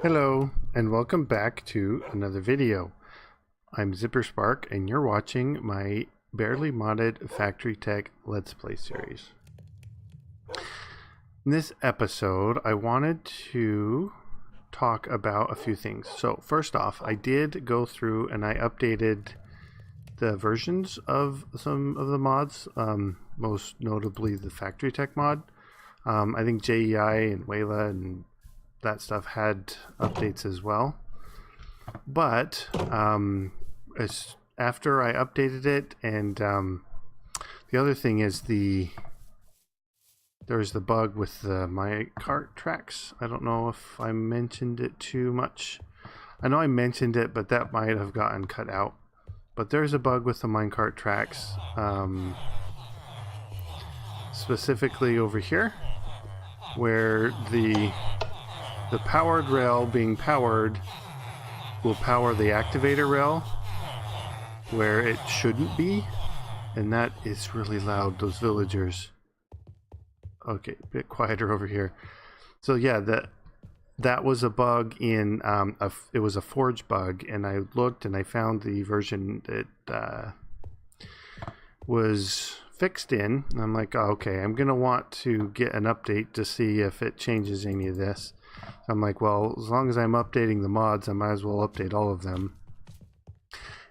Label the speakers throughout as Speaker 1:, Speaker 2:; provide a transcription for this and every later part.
Speaker 1: Hello and welcome back to another video. I'm ZpprSprk and you're watching my barely modded factory tech let's play series. In this episode I wanted to talk about a few things. So first off, I did go through and I updated the versions of some of the mods, most notably the factory tech mod. I think JEI and Waila and that stuff had updates as well, but after I updated it, and the other thing is there's the bug with the my cart tracks. I don't know if I mentioned it too much. I know I mentioned it, but that might have gotten cut out. But there's a bug with the minecart tracks, specifically over here, where the powered rail being powered will power the activator rail where it shouldn't be, and that is really loud, those villagers. Okay, a bit quieter over here. So yeah, that was a bug in it was a forge bug, and I looked and I found the version that was fixed in, and I'm like, oh, okay, I'm gonna want to get an update to see if it changes any of this. I'm like, well, as long as I'm updating the mods, I might as well update all of them.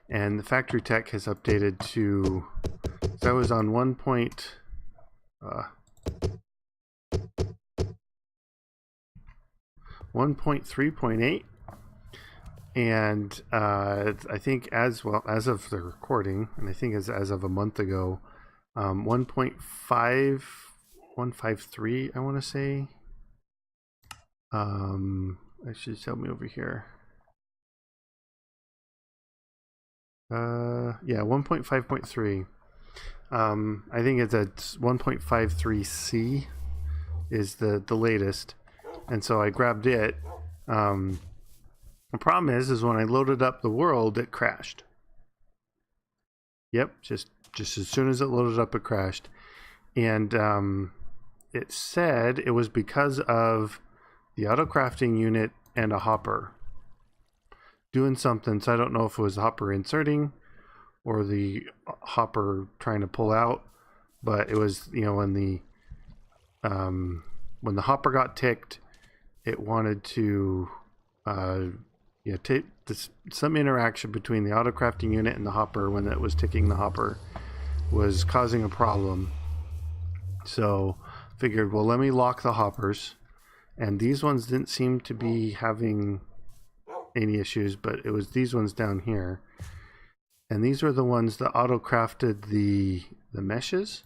Speaker 1: And the factory tech has updated to, so I was on 1.3.8, and I think as of the recording, and I think as of a month ago, 1.5153, I want to say. Actually, tell me over here. Yeah, 1.5.3. I think it's at 1.53C is the latest, and so I grabbed it. The problem is when I loaded up the world, it crashed. Yep, just as soon as it loaded up, it crashed, and it said it was because of the auto crafting unit and a hopper doing something. So I don't know if it was the hopper inserting or the hopper trying to pull out, but it was, you know, when the hopper got ticked, it wanted to take some interaction between the auto crafting unit and the hopper when it was ticking the hopper was causing a problem. So figured, well, let me lock the hoppers. And these ones didn't seem to be having any issues, but it was these ones down here. And these were the ones that auto-crafted the meshes.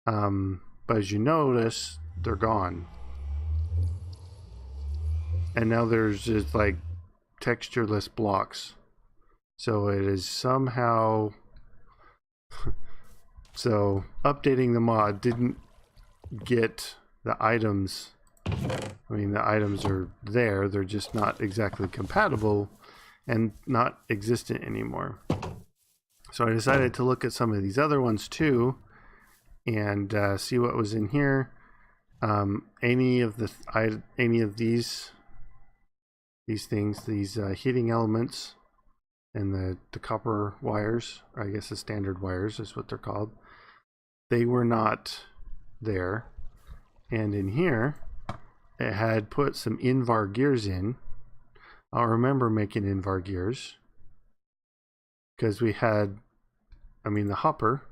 Speaker 1: But as you notice, they're gone. And now there's just like textureless blocks. So it is somehow... So updating the mod didn't get the items. I mean, the items are there, they're just not exactly compatible and not existent anymore. So I decided to look at some of these other ones too and see what was in here. Any of these things, these heating elements and the copper wires, or I guess the standard wires is what they're called, they were not there. And in here it had put some Invar gears in. I'll remember making Invar gears because we had, I mean, the hopper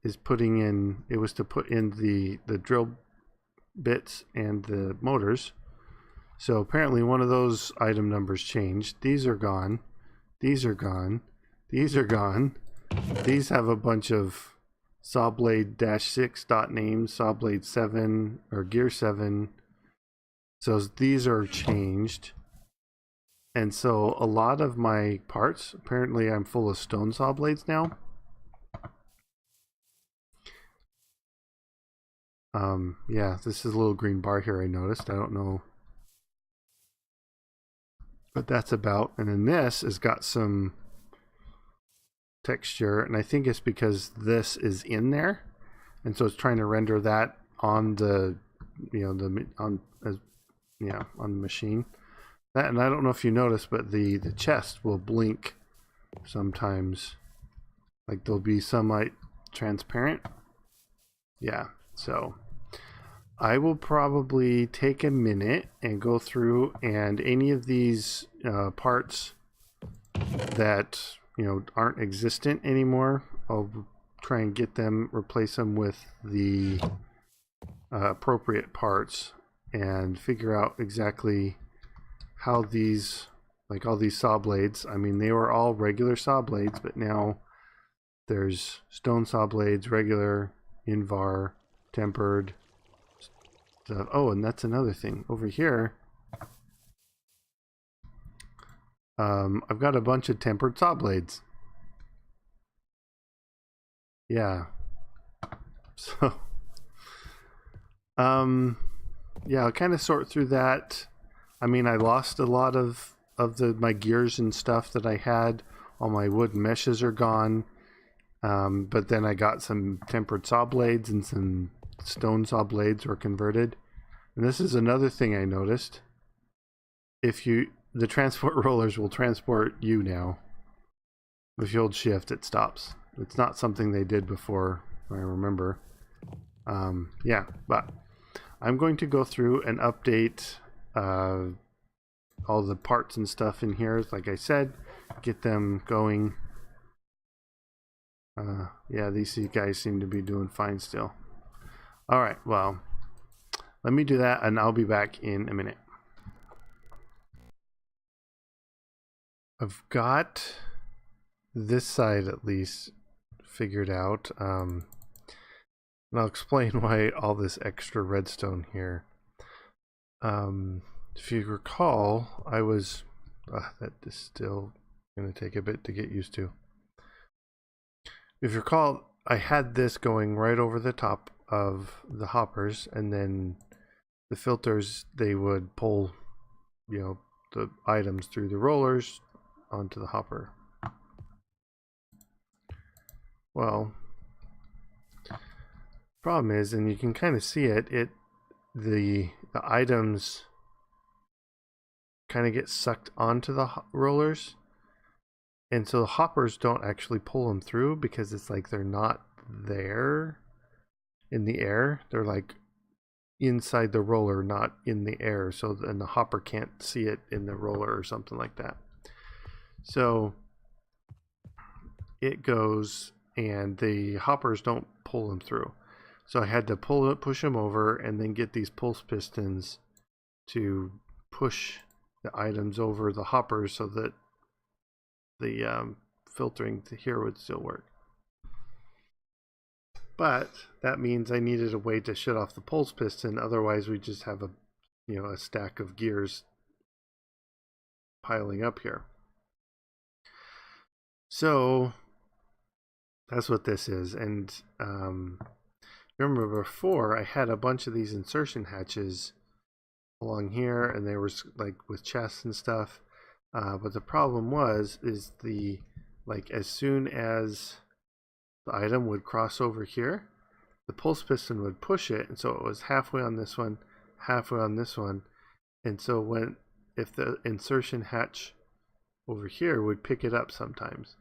Speaker 1: is putting in, it was to put in the drill bits and the motors. So apparently one of those item numbers changed. These are gone. These are gone. These are gone. These have a bunch of sawblade-6 names, sawblade 7 or gear 7. So these are changed. And so a lot of my parts, apparently I'm full of stone saw blades now. Yeah, this is a little green bar here I noticed. I don't know what that's about. And then this has got some texture, and I think it's because this is in there. And so it's trying to render that on the, you know, on the machine. That, and I don't know if you noticed, but the chest will blink sometimes. Like there'll be some like transparent. Yeah, so I will probably take a minute and go through, and any of these parts that aren't existent anymore, I'll try and get them, replace them with the appropriate parts, and figure out exactly how these, like all these saw blades, I mean they were all regular saw blades, but now there's stone saw blades, regular, Invar, tempered stuff. Oh, and that's another thing over here. I've got a bunch of tempered saw blades. Yeah. So, yeah, I'll kind of sort through that. I mean, I lost a lot of my gears and stuff that I had. All my wood meshes are gone. But then I got some tempered saw blades, and some stone saw blades were converted. And this is another thing I noticed. The transport rollers will transport you now. If you hold shift, it stops. It's not something they did before, I remember. Yeah, but I'm going to go through and update all the parts and stuff in here, like I said, get them going. Yeah, these guys seem to be doing fine still. All right, well, let me do that, and I'll be back in a minute. I've got this side at least figured out. And I'll explain why all this extra redstone here. If you recall, I was... that is still going to take a bit to get used to. If you recall, I had this going right over the top of the hoppers, and then the filters, they would pull, the items through the rollers onto the hopper. Well, problem is, and you can kind of see it, the items kind of get sucked onto the rollers, and so the hoppers don't actually pull them through, because it's like they're not there in the air. They're like inside the roller, not in the air, so then the hopper can't see it in the roller or something like that. So it goes, and the hoppers don't pull them through. So I had to push them over, and then get these pulse pistons to push the items over the hoppers so that the filtering to here would still work. But that means I needed a way to shut off the pulse piston, otherwise we just have a stack of gears piling up here. So that's what this is. And remember before, I had a bunch of these insertion hatches along here, and they were like with chests and stuff. But the problem is as soon as the item would cross over here, the pulse piston would push it, and so it was halfway on this one, halfway on this one, and so if the insertion hatch over here would pick it up sometimes,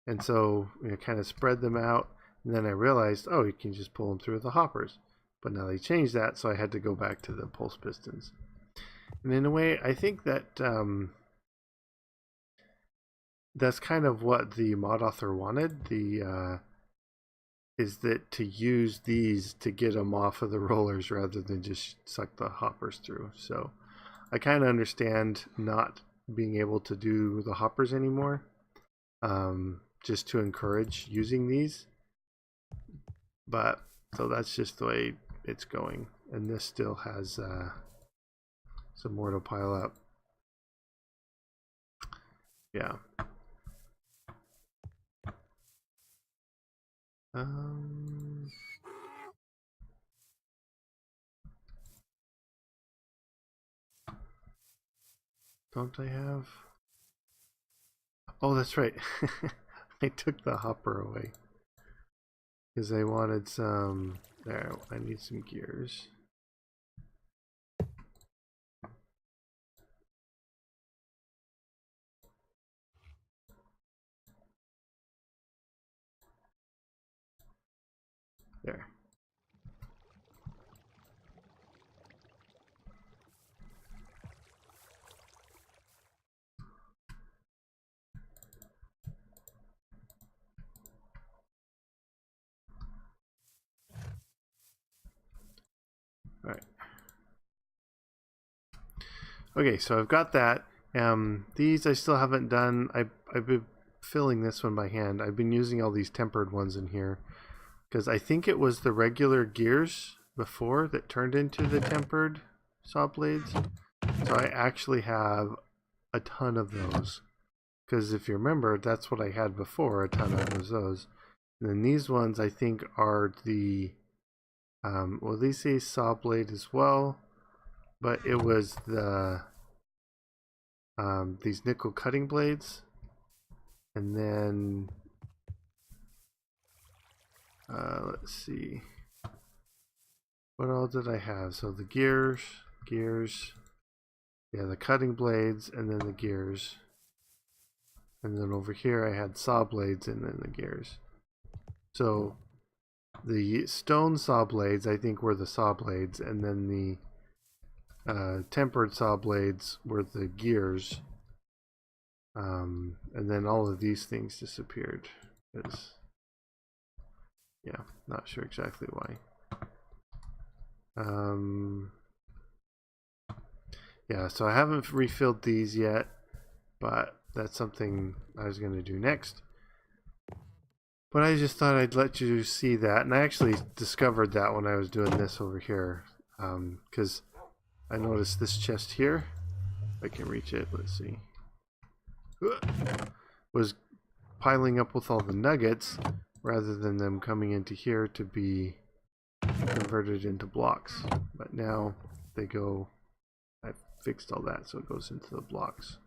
Speaker 1: and so kind of spread them out, and then I realized, oh, you can just pull them through the hoppers, but now they changed that, so I had to go back to the pulse pistons. And in a way, I think that that's kind of what the mod author wanted. Is that to use these to get them off of the rollers rather than just suck the hoppers through. So I kind of understand not being able to do the hoppers anymore, just to encourage using these. But so that's just the way it's going, and this still has some more to pile up. Yeah. Don't I have... Oh, that's right. I took the hopper away because I wanted some... There, I need some gears. There. All right. Okay, so I've got that. These I still haven't done. I've been filling this one by hand. I've been using all these tempered ones in here because I think it was the regular gears before that turned into the tempered saw blades. So I actually have a ton of those because if you remember, that's what I had before, a ton of those. And then these ones I think are the well, these say saw blade as well, but it was the these nickel cutting blades, and then let's see, what all did I have? So the gears, yeah, the cutting blades, and then the gears, and then over here I had saw blades and then the gears. So the stone saw blades I think were the saw blades, and then the tempered saw blades were the gears, and then all of these things disappeared because, yeah, not sure exactly why. Yeah, so I haven't refilled these yet, but that's something I was going to do next. But I just thought I'd let you see that, and I actually discovered that when I was doing this over here, because I noticed this chest here, if I can reach it, let's see, was piling up with all the nuggets rather than them coming into here to be converted into blocks. But now they go, I've fixed all that so it goes into the blocks.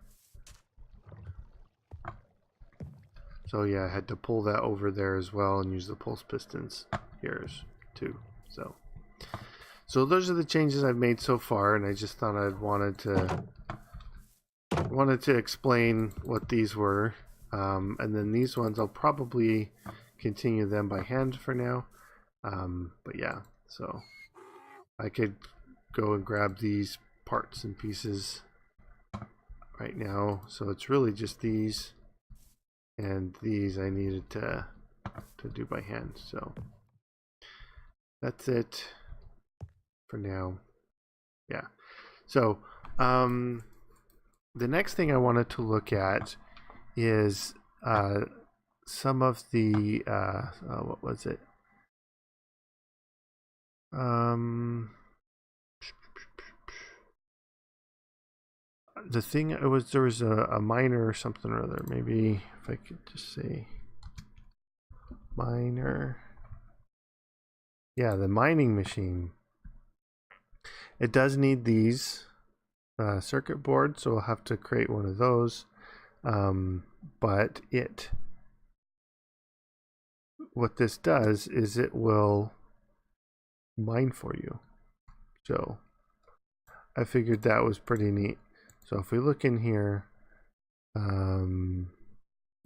Speaker 1: So yeah, I had to pull that over there as well and use the pulse pistons here too. So those are the changes I've made so far, and I just thought I'd wanted to explain what these were, and then these ones I'll probably continue them by hand for now. But yeah, so I could go and grab these parts and pieces right now. So it's really just these and these I needed to do by hand. So that's it for now. Yeah. So the next thing I wanted to look at is some of the what was it? The thing it was, there was a miner or something or other. Maybe if I could just say miner. Yeah, the mining machine. It does need these circuit boards, so we'll have to create one of those. But what this does is it will mine for you. So I figured that was pretty neat. So if we look in here,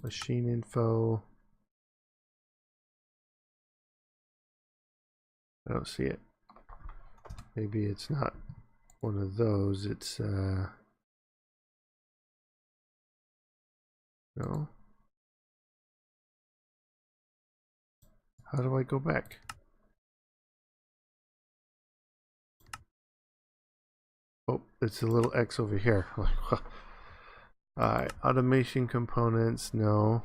Speaker 1: machine info, I don't see it. Maybe it's not one of those. It's no. How do I go back? Oh, it's a little X over here. Alright, automation components, no.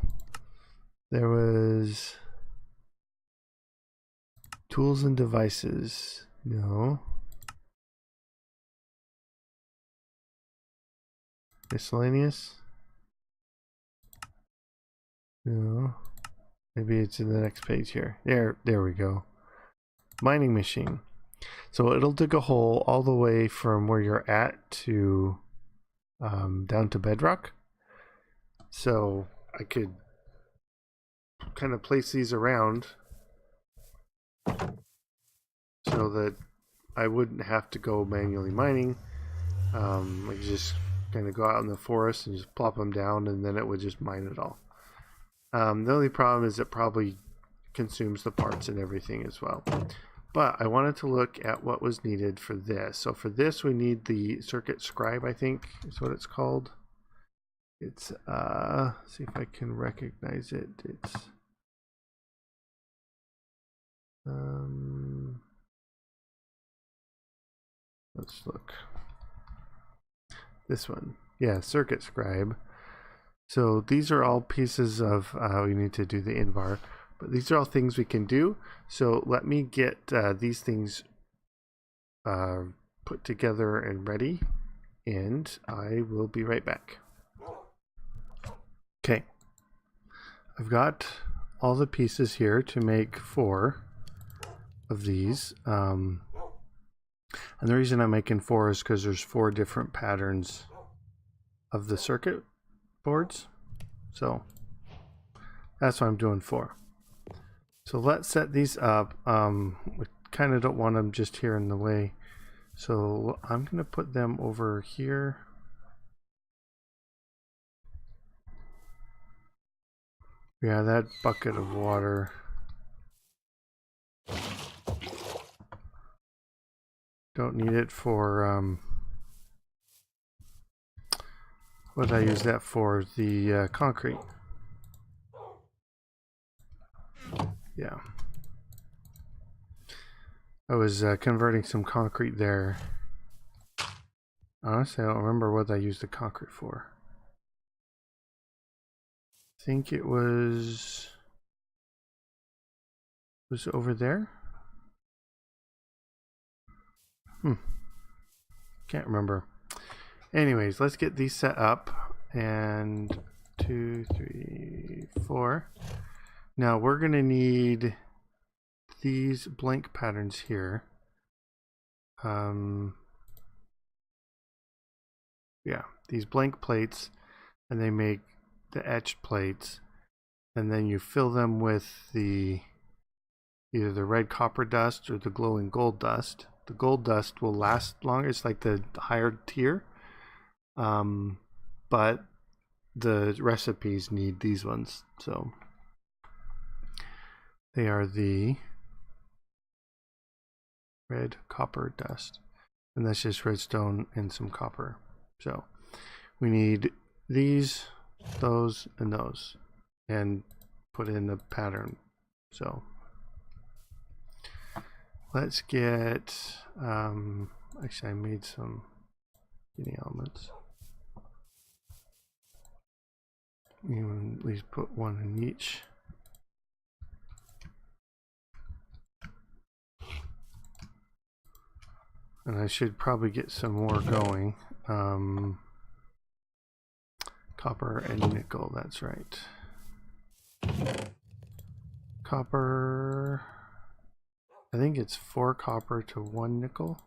Speaker 1: There was tools and devices, no. Miscellaneous? No. Maybe it's in the next page here. There we go. Mining machine. So it'll dig a hole all the way from where you're at to down to bedrock. So I could kind of place these around so that I wouldn't have to go manually mining. I could just kind of go out in the forest and just plop them down, and then it would just mine it all. The only problem is it probably consumes the parts and everything as well. But I wanted to look at what was needed for this. So for this we need the circuit scribe, I think is what it's called. It's see if I can recognize it. It's let's look. This one. Yeah, circuit scribe. So these are all pieces of we need to do the invar, but these are all things we can do. So let me get these things put together and ready, and I will be right back. Okay, I've got all the pieces here to make 4 of these. And the reason I'm making 4 is because there's 4 different patterns of the circuit boards. So that's why I'm doing 4. So let's set these up. We kind of don't want them just here in the way. So I'm going to put them over here. Yeah, that bucket of water. Don't need it for, what did I use that for? The concrete. Yeah. I was converting some concrete there. Honestly, I don't remember what I used the concrete for. I think it was it over there? Can't remember. Anyways, let's get these set up. And 2, 3, 4. Now we're gonna need these blank patterns here. Yeah, these blank plates, and they make the etched plates, and then you fill them with the either the red copper dust or the glowing gold dust. The gold dust will last longer. It's like the higher tier, but the recipes need these ones, so they are the red copper dust, and that's just redstone and some copper. So we need these, those, and those, and put in the pattern. So let's get actually I made some heating elements. You at least put 1 in each. And I should probably get some more going. Copper and nickel, that's right. Copper, I think it's 4 copper to 1 nickel.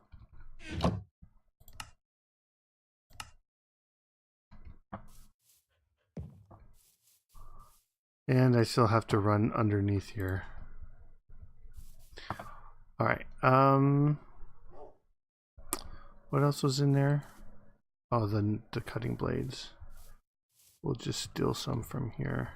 Speaker 1: And I still have to run underneath here. All right. What else was in there? Oh, the cutting blades. We'll just steal some from here.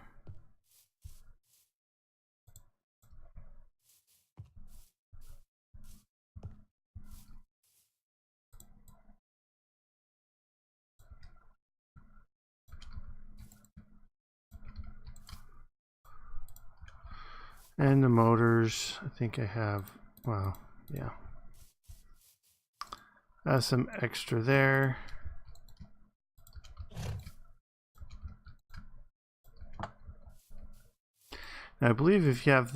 Speaker 1: And the motors, I think I have, well, yeah. That's some extra there. Now I believe if you have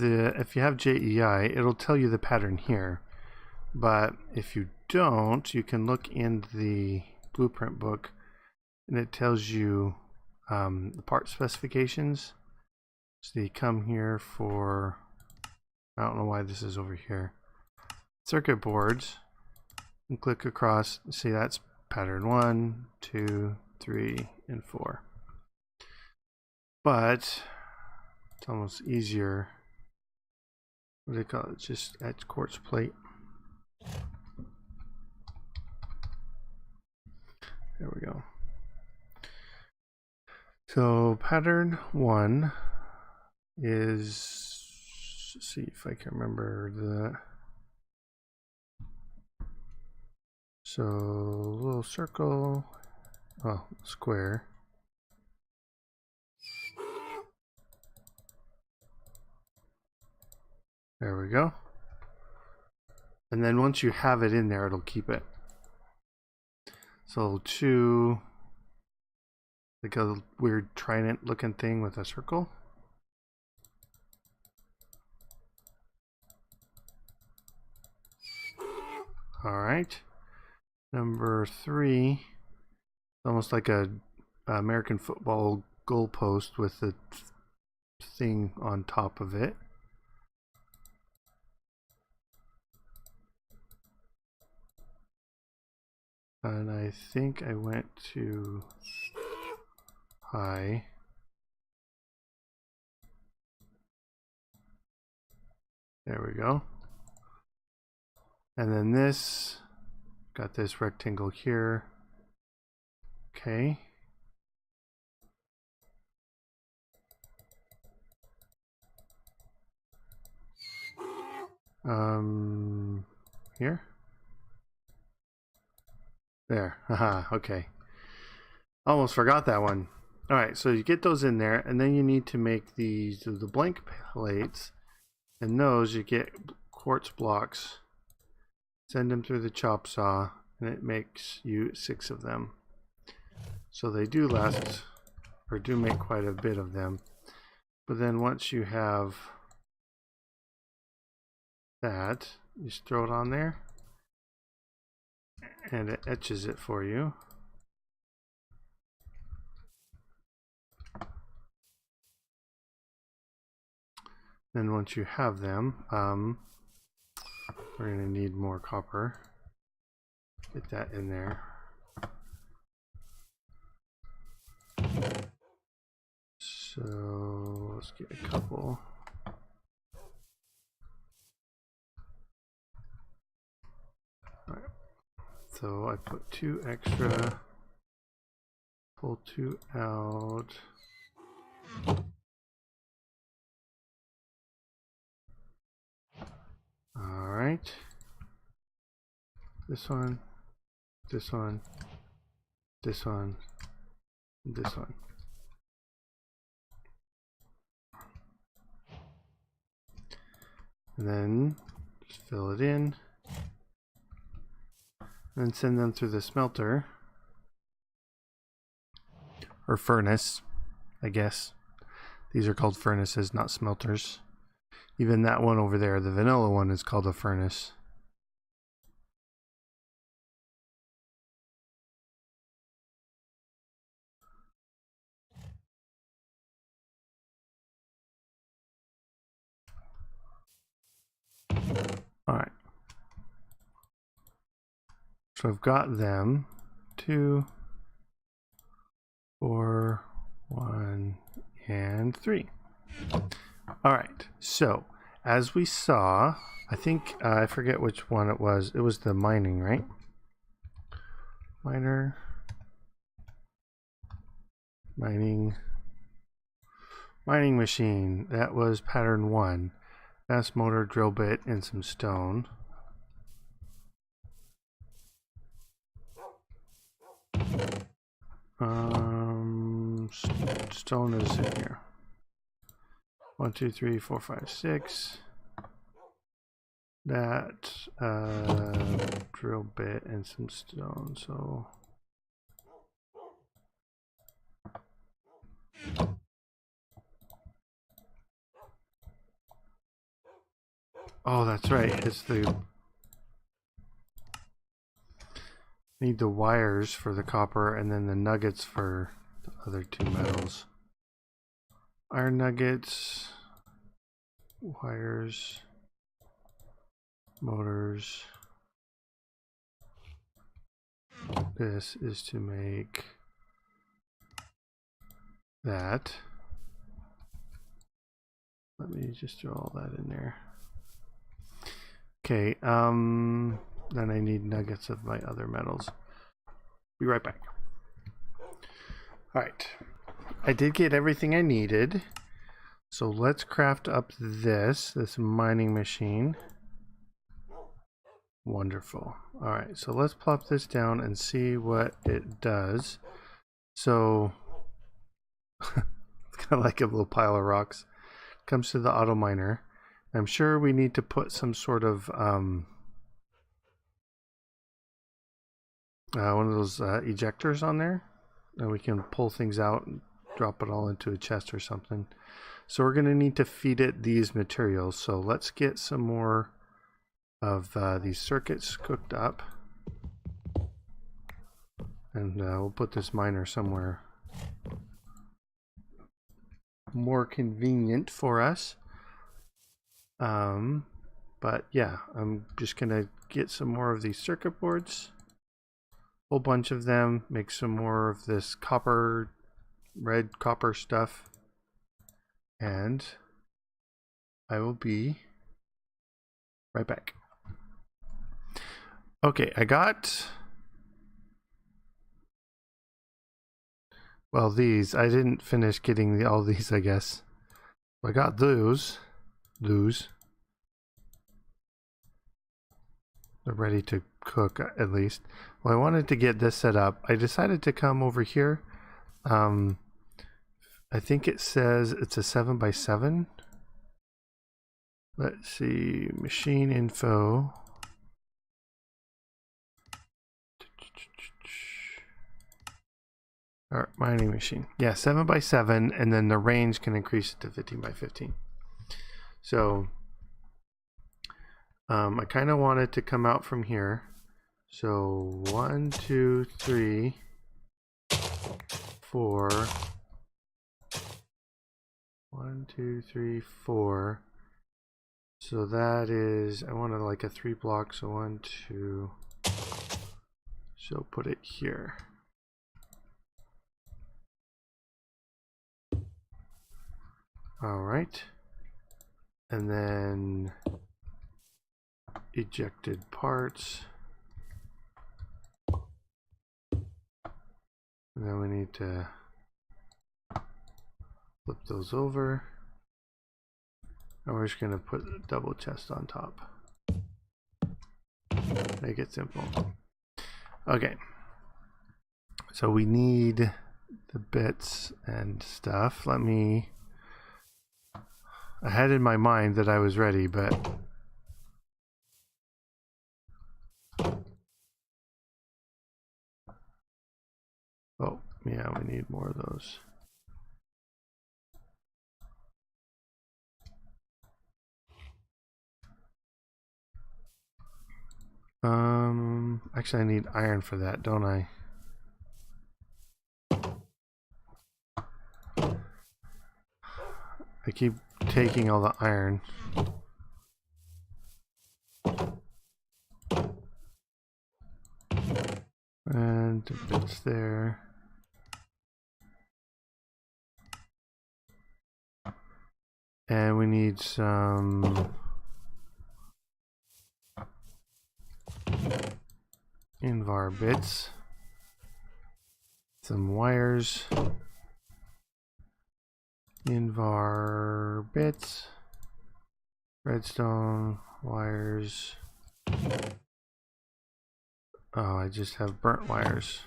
Speaker 1: JEI, it'll tell you the pattern here. But if you don't, you can look in the blueprint book, and it tells you the part specifications. So you come here for, I don't know why this is over here, circuit boards, and click across. See, that's pattern 1, 2, 3, and 4. But it's almost easier. What do they call it? Just etch quartz plate. There we go. So pattern 1 is Let's see if I can remember the. So little circle, oh, square. There we go. And then once you have it in there, it'll keep it. So two, like a weird trident looking thing with a circle. All right. Number 3, almost like a American football goalpost with a thing on top of it. And I think I went to high. There we go. And then this, got this rectangle here. Okay. Here. There. Haha, okay. Almost forgot that one. All right, so you get those in there, and then you need to make these the blank plates, and those you get quartz blocks. Send them through the chop saw, and it makes you 6 of them. So they do last, or do make quite a bit of them. But then once you have that, you just throw it on there, and it etches it for you. Then once you have them, we're going to need more copper. Get that in there. So let's get a couple. All right. So I put 2 extra, pull 2 out. All right. This one, this one, this one, this one. And then just fill it in. And send them through the smelter. Or furnace, I guess. These are called furnaces, not smelters. Even that one over there, the vanilla one, is called a furnace. Alright. So I've got them. 2, 4, 1, and 3. Alright, so as we saw, I think, I forget which one it was. It was the mining, right? Miner. Mining machine. That was pattern 1. Fast motor, drill bit, and some stone. Stone is in here. 1, 2, 3, 4, 5, 6. That drill bit and some stone. So oh, that's right. It's the need the wires for the copper and then the nuggets for the other 2 metals. Iron nuggets, wires, motors. This is to make that. Let me just throw all that in there. Okay, then I need nuggets of my other metals. Be right back. Alright, I did get everything I needed. So let's craft up this mining machine. Wonderful. All right, so let's plop this down and see what it does. So it's kind of like a little pile of rocks. Comes to the auto miner. I'm sure we need to put some sort of one of those ejectors on there, and we can pull things out and drop it all into a chest or something. So we're going to need to feed it these materials. So let's get some more of these circuits cooked up, and we'll put this miner somewhere more convenient for us. But yeah, I'm just gonna get some more of these circuit boards, whole bunch of them, make some more of this copper, red copper stuff, and I will be right back. Okay, I got, well, these, I didn't finish getting all these, I guess. I got those. They're ready to cook, at least. Well, I wanted to get this set up. I decided to come over here. I think it says it's a 7x7. Let's see, machine info. Or mining machine. Yeah, 7x7, and then the range can increase it to 15x15. So I kind of want it to come out from here. So 1, 2, 3, 4. 1, 2, 3, 4. So that is, I wanted like a 3 block. So 1, 2. So put it here. All right. And then ejected parts. And then we need to flip those over. And we're just going to put a double chest on top. Make it simple. Okay. So we need the bits and stuff. Let me... I had in my mind that I was ready, but... Oh, yeah, we need more of those. Actually I need iron for that, don't I? I keep taking all the iron. And it's there. And we need some invar bits, some wires, invar bits, redstone, wires. Oh, I just have burnt wires.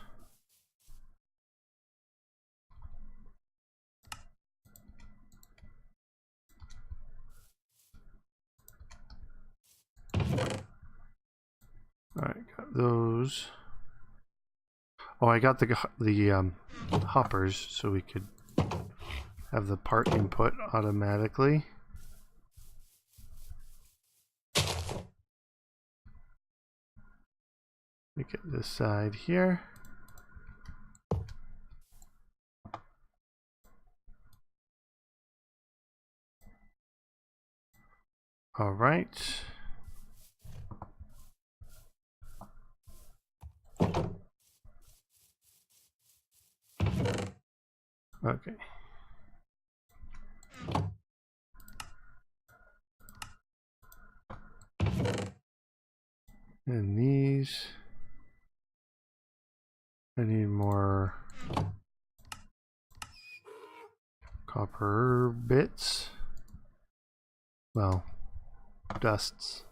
Speaker 1: Alright, got those. Oh, I got the hoppers so we could have the part input automatically. Make it this side here. All right. Okay. And these, I need more copper bits. well, dusts.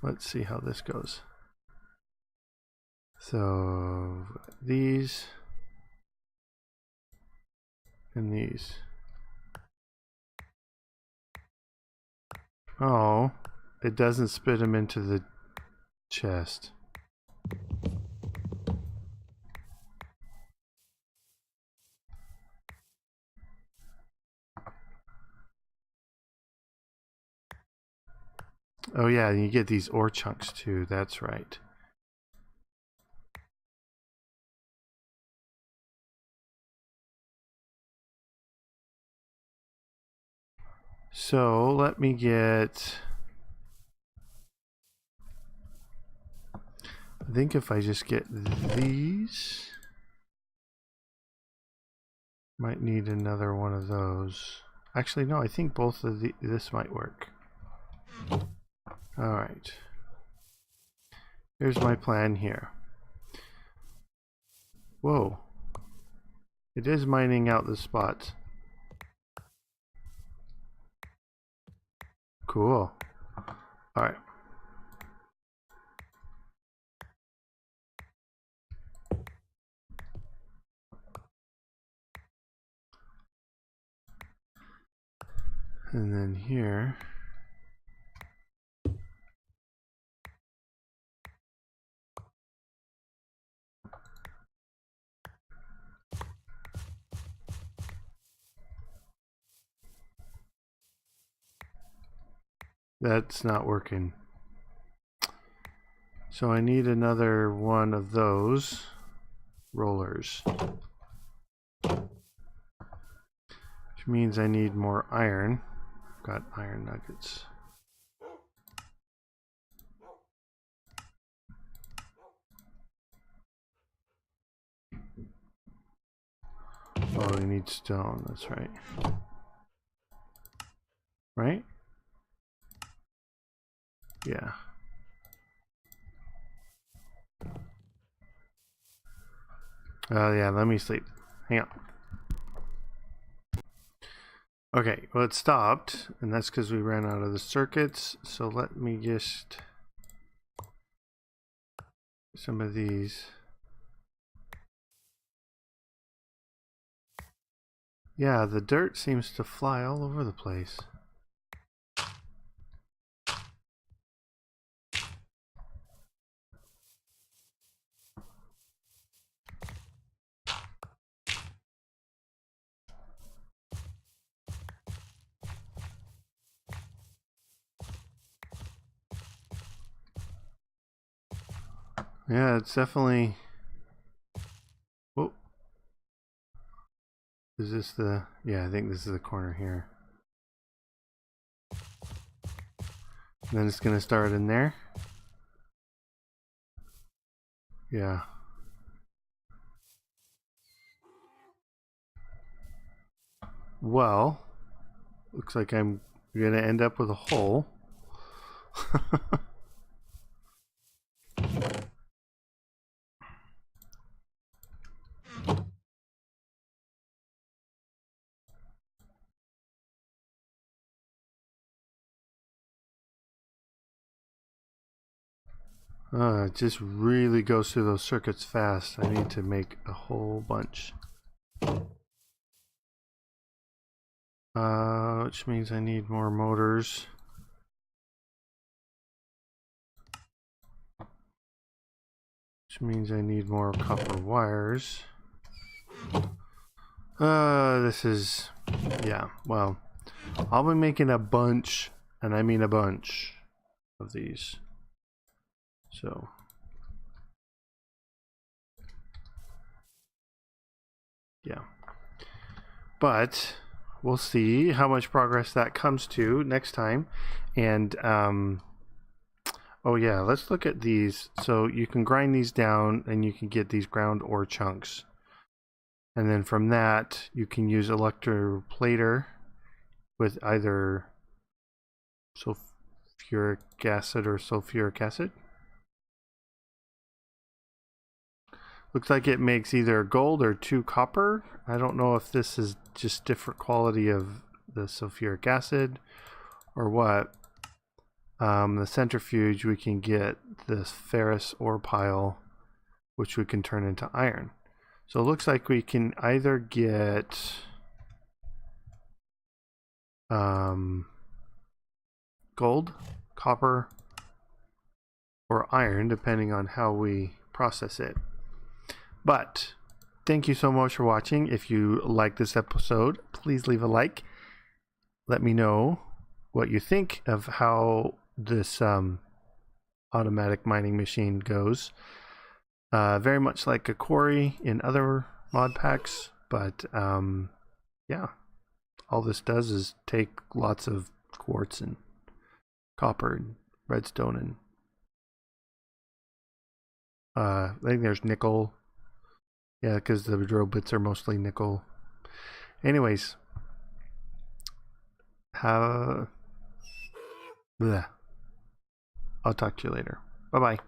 Speaker 1: Let's see how this goes. So these and these. Oh, it doesn't spit them into the chest. Oh yeah, and you get these ore chunks too, that's right. So let me get, I think if I just get these, might need another one of those. Actually no, I think both of this might work. Alright. Here's my plan here. Whoa. It is mining out the spots. Cool. Alright. And then here. That's not working. So I need another one of those rollers. Which means I need more iron. Got iron nuggets. Oh, we need stone, that's right. Right? Yeah. Yeah, let me sleep. Hang on. Okay, well it stopped, and that's because we ran out of the circuits, so let me just some of these. Yeah, the dirt seems to fly all over the place. Yeah, it's definitely... Oh. Is this the... Yeah, I think this is the corner here. And then it's going to start in there. Yeah. Well, looks like I'm going to end up with a hole. It just really goes through those circuits fast. I need to make a whole bunch. Which means I need more motors. Which means I need more copper wires. This is... Yeah, well, I'll be making a bunch, and I mean a bunch, of these. So... Yeah. But... we'll see how much progress that comes to next time. And, oh yeah, let's look at these. So you can grind these down and you can get these ground ore chunks. And then from that, you can use electroplater with either sulfuric acid or sulfuric acid. Looks like it makes either gold or 2 copper. I don't know if this is just different quality of the sulfuric acid or what. The centrifuge, we can get this ferrous ore pile, which we can turn into iron. So it looks like we can either get gold, copper, or iron, depending on how we process it. But thank you so much for watching. If you like this episode, please leave a like. Let me know what you think of how this automatic mining machine goes. Very much like a quarry in other mod packs, but yeah, all this does is take lots of quartz and copper and redstone and I think there's nickel. Yeah, because the drill bits are mostly nickel. Anyways, I'll talk to you later. Bye-bye.